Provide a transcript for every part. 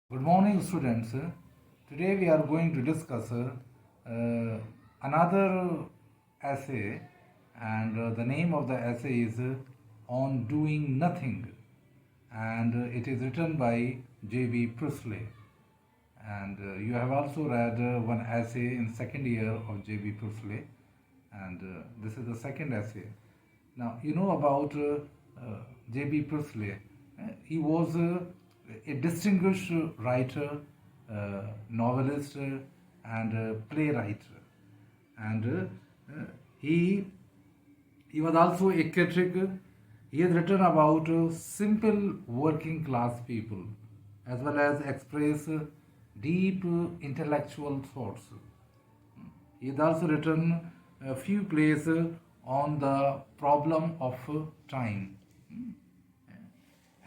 Good morning, students. Today we are going to discuss another essay, and the name of the essay is On Doing Nothing, and it is written by J.B.Priestly. And you have also read one essay in second year of J.B.Priestly, and this is the second essay. Now, you know about J.B.Priestly. He was a distinguished writer, novelist, and playwright. And he he was also a critic. He has written about simple working class people as well as express deep intellectual thoughts. He has also written a few plays on the problem of time.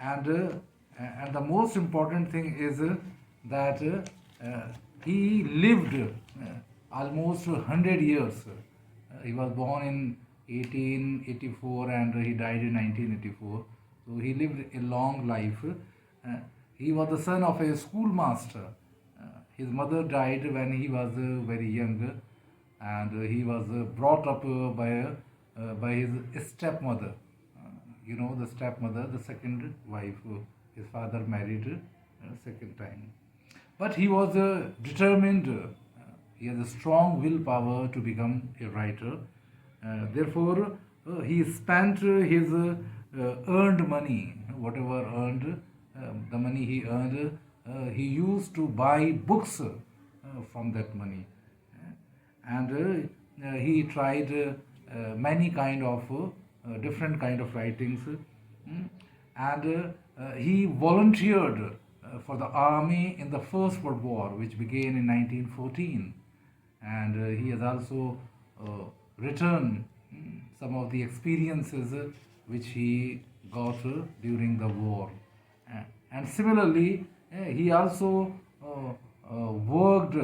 And, uh, and the most important thing is that he lived almost 100 years. He was born in 1884 and he died in 1984. So he lived a long life. He was the son of a schoolmaster. His mother died when he was very young, and he was brought up by his stepmother. The stepmother, the second wife. His father married second time. But he was determined. He has a strong willpower to become a writer. Therefore, he spent his earned money, whatever earned, the money he earned, he used to buy books from that money. And he tried many kind of different kind of writings. And he volunteered for the army in the First World War, which began in 1914. And he has also written some of the experiences which he got during the war. And similarly, he also worked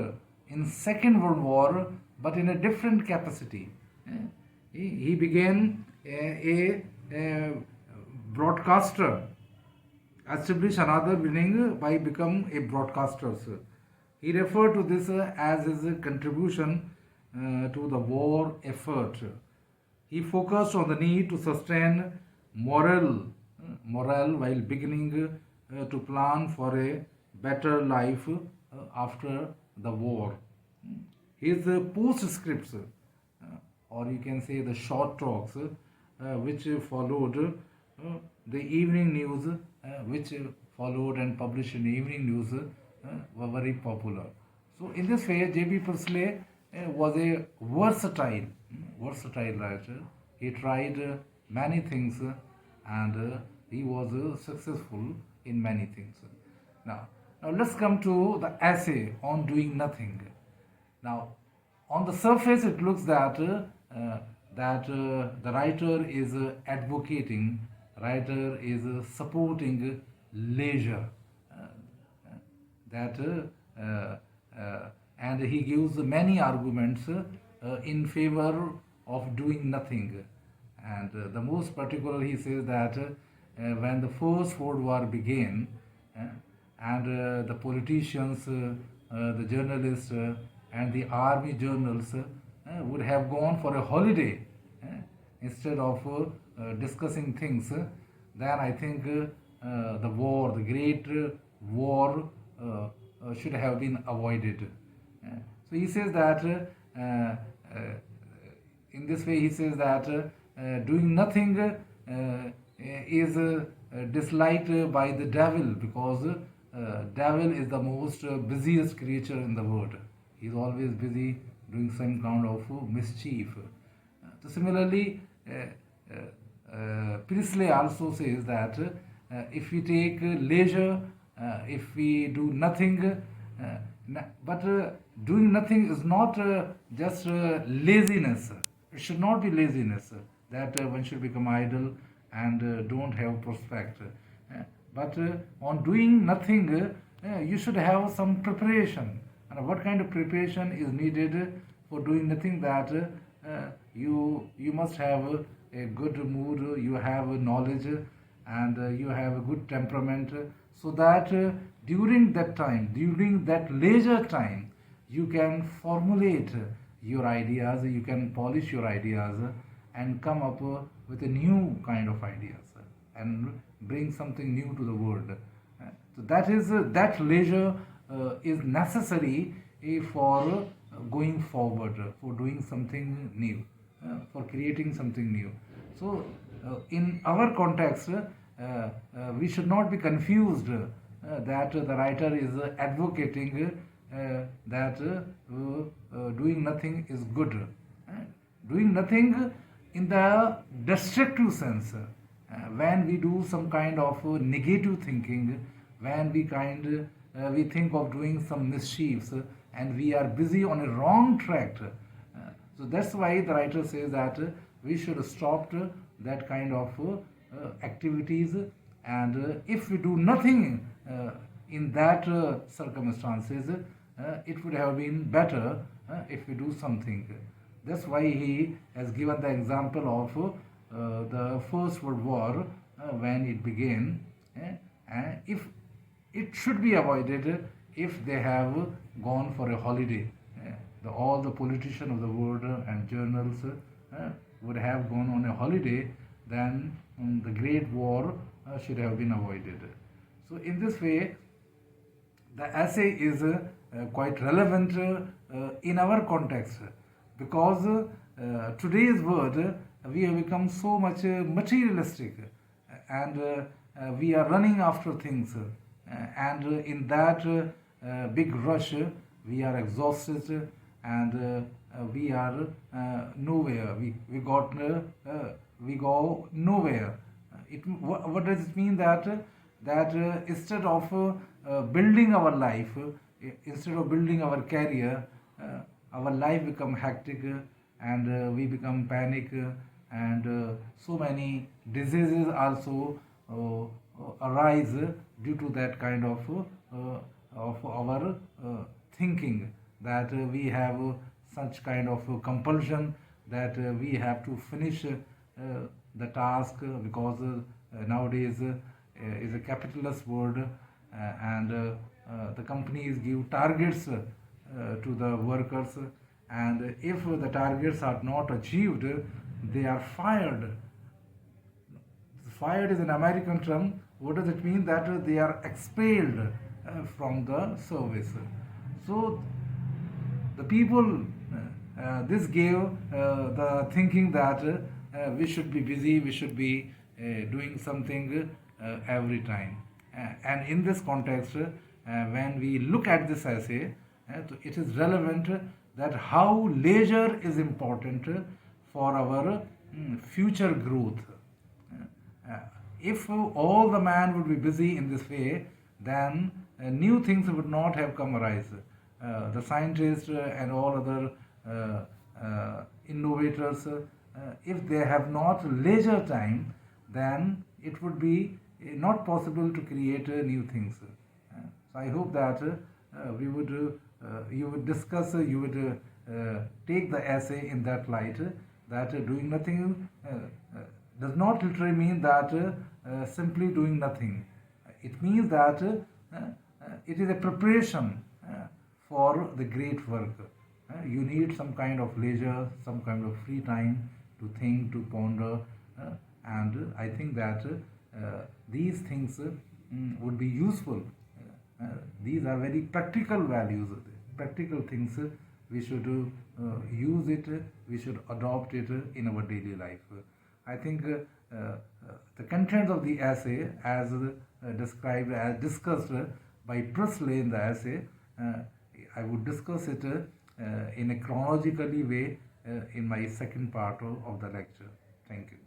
in Second World War, but in a different capacity. He began a broadcaster, established another meaning by become a broadcaster. He referred to this as his contribution to the war effort. He focused on the need to sustain morale while beginning to plan for a better life after the war. His postscripts, or you can say the short talks, which followed the evening news, which followed and published in evening news, were very popular. So in this way, J.B.Priestly was a versatile writer. He tried many things, and he was successful in many things. Now let's come to the essay on doing nothing. Now, on the surface, it looks that the writer is advocating, writer is supporting leisure, that and he gives many arguments in favor of doing nothing. And the most particular, he says that when the First World War began, and the politicians, the journalists, and the army journals would have gone for a holiday instead of discussing things, then I think the great war, should have been avoided. So he says that in this way, he says that doing nothing is disliked by the devil, because devil is the most busiest creature in the world. He is always busy doing some kind of mischief. So similarly, Priestley also says that if we take leisure, if we do nothing, but doing nothing is not just laziness. It should not be laziness that one should become idle and don't have prospect. But on doing nothing, you should have some preparation. And what kind of preparation is needed for doing nothing? That you must have a good mood, you have knowledge, and you have a good temperament, so that during that time, during that leisure time, you can formulate your ideas, you can polish your ideas and come up with a new kind of ideas and bring something new to the world. So that leisure is necessary for going forward, for doing something new, for creating something new. So, in our context, we should not be confused that the writer is advocating that doing nothing is good. Doing nothing in the destructive sense, when we do some kind of negative thinking, when we think of doing some mischiefs and we are busy on a wrong track. So that's why the writer says that we should stop that kind of activities, and if we do nothing in that circumstances, it would have been better if we do something. That's why he has given the example of the First World War when it began. If it should be avoided if they have gone for a holiday. All the politicians of the world and journals would have gone on a holiday, then the Great War should have been avoided. So in this way, the essay is quite relevant in our context, because today's world we have become so much materialistic, and we are running after things, and in that big rush we are exhausted, and we are nowhere. We go nowhere. What does it mean? That instead of building our life, instead of building our career, our life become hectic, and we become panic, and so many diseases also arise due to that kind of our thinking, that we have such kind of compulsion that we have to finish the task, because nowadays is a capitalist world, and the companies give targets to the workers, and if the targets are not achieved, they are fired. Fired is an American term. What does it mean? That they are expelled from the service. So the people, this gave the thinking that we should be busy, we should be doing something every time. And in this context, when we look at this essay, it is relevant that how leisure is important for our future growth. If all the man would be busy in this way, then new things would not have come arise. The scientists and all other innovators, if they have not leisure time, then it would be not possible to create new things. So I hope that you would discuss, you would take the essay in that light, that doing nothing does not literally mean that simply doing nothing. It means that it is a preparation for the great work. You need some kind of leisure, some kind of free time to think, to ponder, and I think that these things would be useful. These are very practical values, practical things. We should use it, we should adopt it in our daily life. I think the content of the essay, as described, as discussed by Priestley in the essay, I would discuss it in a chronologically way in my second part of the lecture. Thank you.